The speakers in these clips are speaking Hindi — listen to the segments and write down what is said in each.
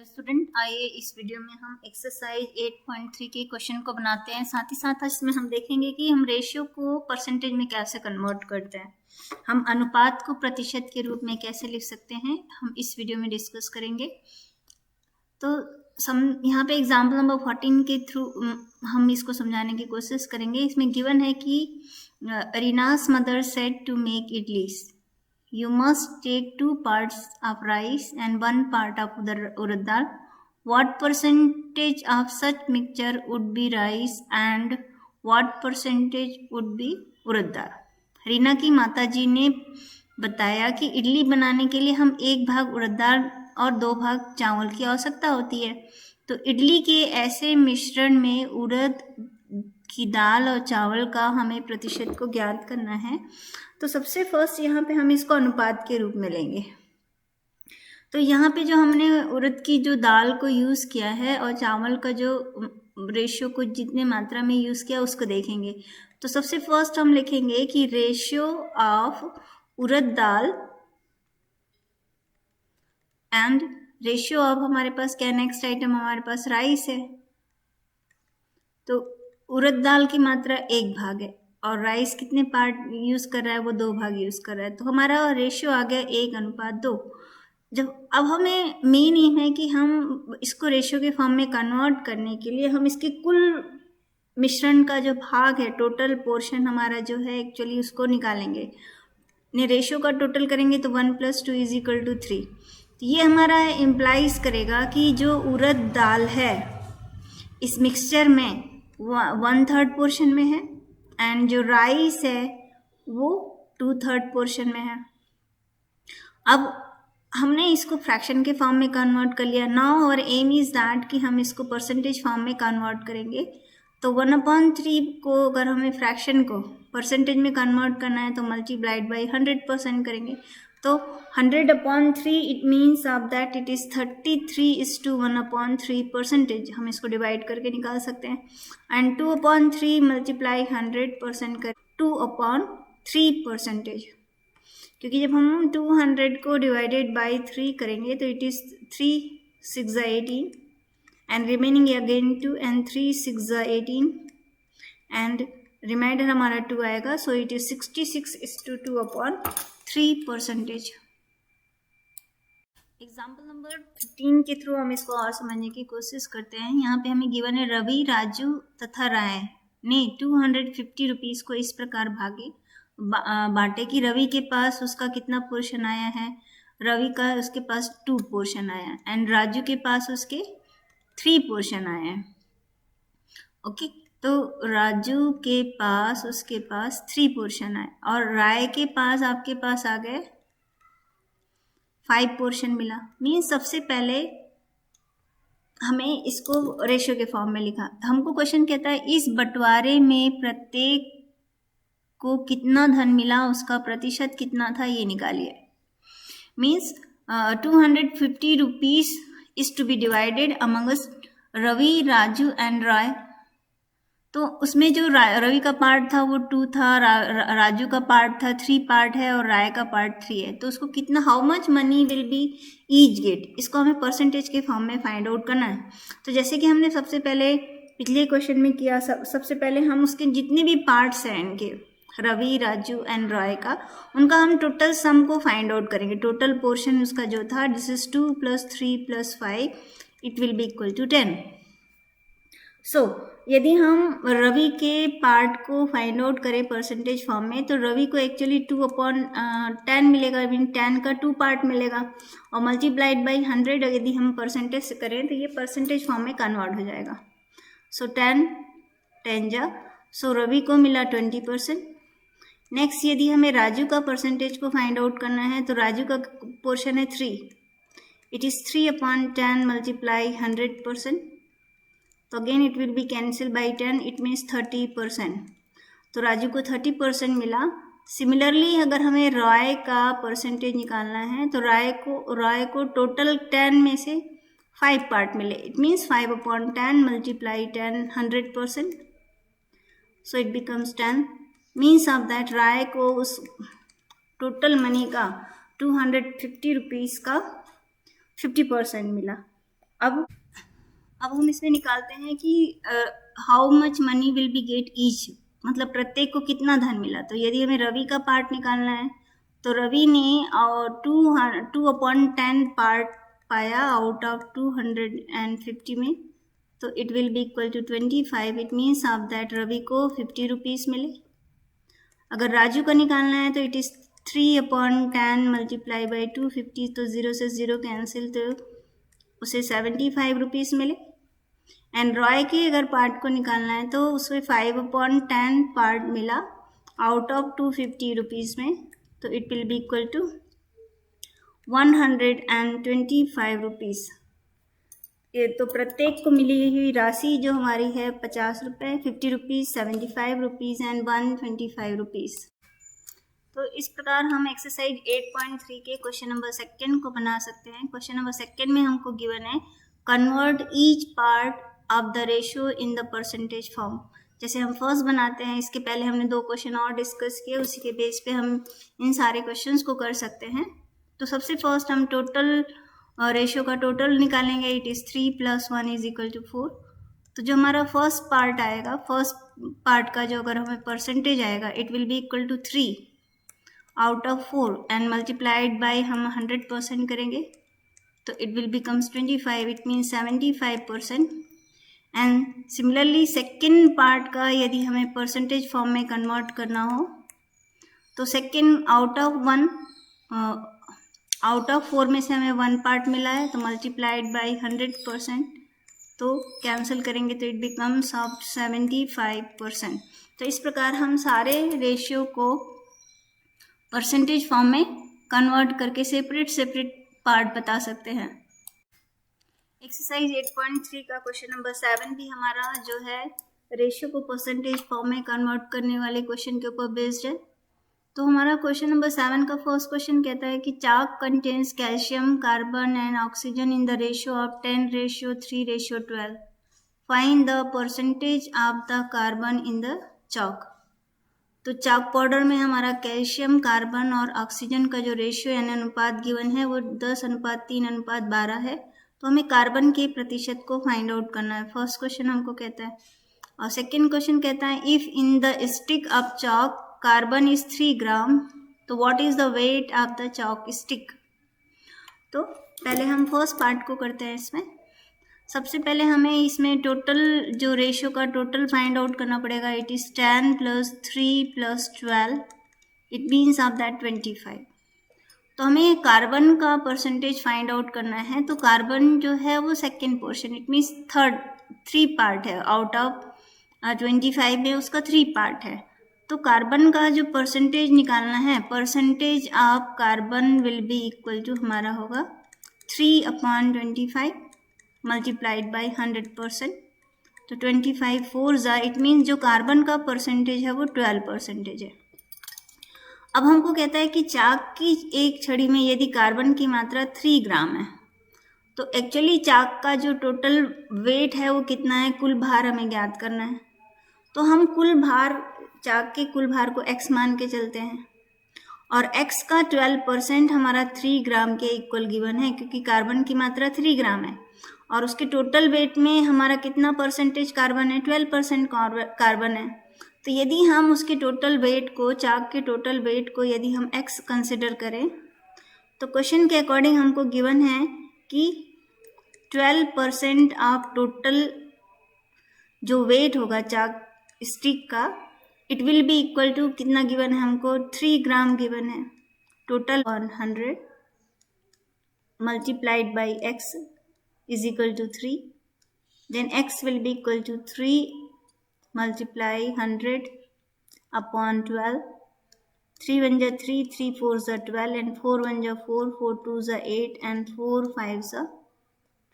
हेलो स्टूडेंट, आइए इस वीडियो में हम एक्सरसाइज 8.3 के क्वेश्चन को बनाते हैं। साथ ही साथ इसमें हम देखेंगे कि हम रेशियो को परसेंटेज में कैसे कन्वर्ट करते हैं, हम अनुपात को प्रतिशत के रूप में कैसे लिख सकते हैं, हम इस वीडियो में डिस्कस करेंगे। तो यहाँ पे एग्जाम्पल नंबर 14 के थ्रू हम इसको समझाने की कोशिश करेंगे। इसमें गिवन है कि रीना's mother said to make idlis. You must take 2 parts of rice and 1 part of urad dal. What percentage of such mixture would be rice and what percentage would be urad dal? Reena की माताजी ने बताया कि इडली बनाने के लिए हम 1 भाग उड़द दाल और 2 भाग चावल की आवश्यकता होती है। तो इडली के ऐसे मिश्रण में उड़द की दाल और चावल का हमें प्रतिशत को ज्ञात करना है। तो सबसे फर्स्ट यहाँ पे हम इसको अनुपात के रूप में लेंगे। तो यहाँ पे जो हमने उड़द की जो दाल को यूज़ किया है और चावल का जो रेशियो को जितने मात्रा में यूज़ किया उसको देखेंगे। तो सबसे फर्स्ट हम लिखेंगे कि ratio of urad dal and ratio of हमारे पास क्या नेक्स्ट आइटम हमारे पास राइस है। तो उड़द दाल की मात्रा 1 भाग है और राइस कितने पार्ट यूज़ कर रहा है, वो 2 भाग यूज़ कर रहा है। तो हमारा रेशियो आ गया 1:2। जब अब हमें मेन ये है कि हम इसको रेशियो के फॉर्म में कन्वर्ट करने के लिए हम इसके कुल मिश्रण का जो भाग है, टोटल पोर्शन हमारा जो है एक्चुअली उसको निकालेंगे। ने रेशियो का टोटल करेंगे तो 1 + 2 = 3। तो ये हमारा इम्प्लाइज करेगा कि जो उड़द दाल है इस मिक्सचर में 1/3 पोर्शन में है एंड जो राइस है वो 2/3 पोर्शन में है। अब हमने इसको फ्रैक्शन के फॉर्म में कन्वर्ट कर लिया। नाउ और एम इज़ दैट कि हम इसको परसेंटेज फॉर्म में कन्वर्ट करेंगे। तो 1/3 को अगर हमें फ्रैक्शन को परसेंटेज में कन्वर्ट करना है तो मल्टीप्लाइड बाई 100% करेंगे। तो 100/3 it means of that it is 33:1/3%। हम इसको डिवाइड करके निकाल सकते हैं। एंड 2/3 मल्टीप्लाई 100% कर 2/3%, क्योंकि जब हम 200 को डिवाइडेड बाई 3 करेंगे तो it is 3 6 18 and remaining again 2 and 3 6 18 and remainder हमारा 2 आएगा। So it is 66:2/3%। Example number 15 के थ्रू हम इसको और समझने की कोशिश करते हैं। यहाँ पे हमें गिवन है रवि, राजू तथा राय ने 250 रुपीज़ को इस प्रकार बांटे कि रवि के पास उसका कितना पोर्शन आया है। रवि का उसके पास 2 पोर्शन आया एंड राजू के पास उसके 3 पोर्शन आए हैं। ओके, तो राजू के पास उसके पास 3 पोर्शन आए और राय के पास आपके पास आ गए 5 पोर्शन मिला। मीन्स सबसे पहले हमें इसको रेशियो के फॉर्म में लिखा। हमको क्वेश्चन कहता है इस बंटवारे में प्रत्येक को कितना धन मिला, उसका प्रतिशत कितना था, ये निकालिए। Means 250 rupees is to be divided amongst Ravi, Raju and Rai. तो उसमें जो रवि का पार्ट था वो 2 था, राजू का पार्ट था 3 पार्ट है और राय का पार्ट 3 है। तो उसको कितना, how much money will be each get, इसको हमें परसेंटेज के फॉर्म में फाइंड आउट करना है। तो जैसे कि हमने सबसे पहले पिछले क्वेश्चन में किया, सबसे पहले हम उसके जितने भी पार्ट्स हैं इनके रवि, राजू एंड रॉय का, उनका हम टोटल सम को फाइंड आउट करेंगे। टोटल पोर्शन उसका जो था this is 2 + 3 + 5 it will be equal to 10। So यदि हम रवि के पार्ट को फाइंड आउट करें परसेंटेज फॉर्म में तो रवि को एक्चुअली 2/10 मिलेगा। मीन 10 का 2 पार्ट मिलेगा और मल्टीप्लाइड बाई 100 यदि हम परसेंटेज से करें तो ये परसेंटेज फॉर्म में कन्वर्ट हो जाएगा। सो 10 10 जा, सो रवि को मिला 20%। नेक्स्ट यदि हमें राजू का परसेंटेज को फाइंड आउट करना है तो राजू का पोर्शन है 3, इट इज़ 3/10 मल्टीप्लाई 100%। तो again it will B cancel by 10, it means 30%। तो राजू को 30% मिला। सिमिलरली अगर हमें रॉय का परसेंटेज निकालना है तो रॉय को टोटल 10 में से 5 पार्ट मिले, it means 5/10 multiply 10 100%। So it becomes 10। Means of that Rai को उस टोटल मनी का 250 रुपीज़ का 50% मिला। अब हम इसमें निकालते हैं कि how much money will B gate each, मतलब प्रत्येक को कितना धन मिला। तो यदि हमें रवि का पार्ट निकालना है तो रवि ने 2/10 पार्ट पाया आउट ऑफ 250 में, तो it will be equal to 25। It means of that Ravi को 50 रुपीज़ मिले। अगर राजू का निकालना है तो इट इज़ 3/10 मल्टीप्लाई बाई 250, तो 0 से 0 कैंसिल, तो उसे 75 रुपीज़ मिले। एंड रॉय के अगर पार्ट को निकालना है तो उसमें 5/10 पार्ट मिला आउट ऑफ 250 रुपीज़ में, तो it will be equal to 125 rupees. ये तो प्रत्येक को मिली हुई राशि जो हमारी है 50 रुपये, 50 रुपीज़, 75 रुपीज़ एंड 125 रुपीज़। तो इस प्रकार हम एक्सरसाइज 8.3 के क्वेश्चन नंबर 2 को बना सकते हैं। क्वेश्चन नंबर 2 में हमको गिवन है convert each part of the ratio in the percentage form. जैसे हम फर्स्ट बनाते हैं, इसके पहले हमने 2 क्वेश्चन और डिस्कस किए, उसी के बेस पे हम इन सारे क्वेश्चंस को कर सकते हैं। तो सबसे फर्स्ट हम टोटल रेशियो का टोटल निकालेंगे। It is 3 + 1 = 4। तो जो हमारा फर्स्ट पार्ट आएगा, फर्स्ट पार्ट का जो अगर हमें परसेंटेज आएगा, it will be equal to 3 out of 4 and multiplied by हम 100% करेंगे, तो it will becomes 25। It means 75%। And similarly second part का यदि हमें परसेंटेज फॉर्म में कन्वर्ट करना हो, तो सेकेंड आउट ऑफ 4 में से हमें 1 पार्ट मिला है, तो मल्टीप्लाइड बाय 100%, तो कैंसिल करेंगे तो इट बिकम्स ऑफ 75%। तो इस प्रकार हम सारे रेशियो को परसेंटेज फॉर्म में कन्वर्ट करके सेपरेट पार्ट बता सकते हैं। एक्सरसाइज 8.3 का क्वेश्चन नंबर 7 भी हमारा जो है रेशियो को परसेंटेज फॉर्म में कन्वर्ट करने वाले क्वेश्चन के ऊपर बेस्ड है। तो हमारा क्वेश्चन नंबर 7 का फर्स्ट क्वेश्चन कहता है कि chalk contains calcium, carbon and oxygen in the ratio of 10:3:12। Find the percentage of the carbon in the chalk. तो चाक पाउडर में हमारा कैल्शियम, कार्बन और ऑक्सीजन का जो रेशियो यानी अनुपात गिवन है वो 10:3:12 है। तो हमें कार्बन के प्रतिशत को फाइंड आउट करना है, फर्स्ट क्वेश्चन हमको कहता है। और सेकेंड क्वेश्चन कहता है if in the stick of chalk carbon is 3 ग्राम, तो what is the weight of the chalk stick. तो पहले हम फर्स्ट पार्ट को करते हैं। इसमें सबसे पहले हमें इसमें टोटल जो रेशियो का टोटल फाइंड आउट करना पड़ेगा। It is 10 + 3 + 12, it means of that 25। तो हमें कार्बन का परसेंटेज फाइंड आउट करना है। तो कार्बन जो है वो second portion, it means 3 part है आउट ऑफ 25 में, उसका 3 पार्ट है। तो कार्बन का जो परसेंटेज निकालना है, percentage of carbon will be equal to हमारा होगा 3/25 मल्टीप्लाइड बाई 100%। तो 25 4 जा, इट मीन्स जो कार्बन का परसेंटेज है वो 12% है। अब हमको कहता है कि चाक की एक छड़ी में यदि कार्बन की मात्रा 3 ग्राम है, तो एक्चुअली चाक का जो टोटल वेट है वो कितना है, कुल भार हमें ज्ञात करना है। तो हम कुल भार, चाक के कुल भार को x मान के चलते हैं, और x का 12% हमारा 3 ग्राम के इक्वल गिवन है, क्योंकि कार्बन की मात्रा 3 ग्राम है और उसके टोटल वेट में हमारा कितना परसेंटेज कार्बन है, 12% कार्बन है। तो यदि हम उसके टोटल वेट को, चाक के टोटल वेट को यदि हम x कंसिडर करें, तो क्वेश्चन के अकॉर्डिंग हमको गिवन है कि 12% ऑफ टोटल जो वेट होगा चाक स्टिक का, it will be equal to कितना गिवन है हमको, 3 ग्राम गिवन है। Total 100 multiplied by x is equal to 3, then x will be equal to 3 multiply 100/12, 3 1 जा 3, 3 4 जा 12 and 4 1 जा 4, 4 2 जा 8 and 4 5 जा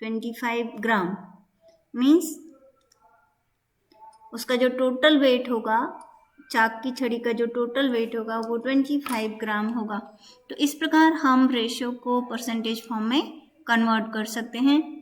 25 ग्राम। मीन्स उसका जो टोटल वेट होगा, चाक की छड़ी का जो टोटल वेट होगा वो 25 ग्राम होगा। तो इस प्रकार हम रेशियो को परसेंटेज फॉर्म में कन्वर्ट कर सकते हैं।